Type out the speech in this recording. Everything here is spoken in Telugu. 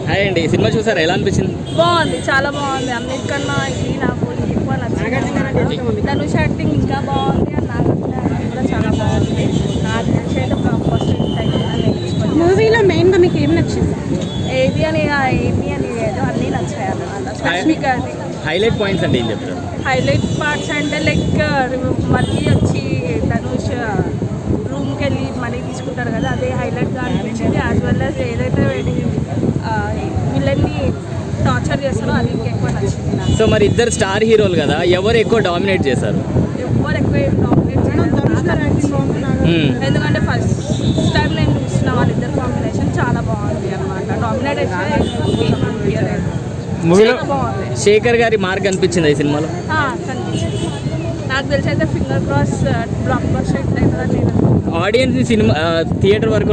హాయ్ అండి, సినిమా చూసారా? ఎలా అనిపించింది? బాగుంది, చాలా బాగుంది. అన్నిటికన్నా ఇది నాకు ఎక్కువ నచ్చింది. ధనుష్ యాక్టింగ్ ఇంకా బాగుంది, అండ్ నాగార్జున యాక్టింగ్ కూడా చాలా బాగుంది. నాకు తెలిసి అయితే ఫస్ట్ మూవీలో మెయిన్గా మీకు ఏం నచ్చింది? ఏది అని లేదు, అన్నీ నచ్చాయి అన్నమాట. లక్ష్మి గారి హైలైట్ పాయింట్స్ అంటే ఏం చెప్తారు? హైలైట్ పార్ట్స్ అంటే లైక్ మళ్ళీ వచ్చి ధనుష్ రూమ్కి వెళ్ళి మనీ తీసుకుంటారు కదా, అదే హైలైట్గా అనిపించింది. యాజ్ వెల్ యాజ్ ఏదైతే వీళ్ళని టార్చర్ చేస్తారో అది ఇంకెక్కువ నచ్చింది నాకు. సో మరి ఇద్దరు స్టార్ హీరోలు కదా, ఎవరు ఎక్కువ డామినేట్ చేశారు? ఎవరు ఎక్కువ డామినేట్ ఎందుకంటే ఫస్ట్ టైం నేను చూసిన వాళ్ళిద్దరు కాంబినేషన్ చాలా బాగుంది అనమాట. డామినేటేషన్ మూవీలో శేఖర్ గారి మార్క్ అనిపించింది ఈ సినిమాలో? కనిపించింది. నాకు తెలిసి అయితే ఫింగర్ క్రాస్ బ్లాక్ బస్టర్ అవుతుందని నేను ఆడియన్స్ సినిమా థియేటర్ వరకు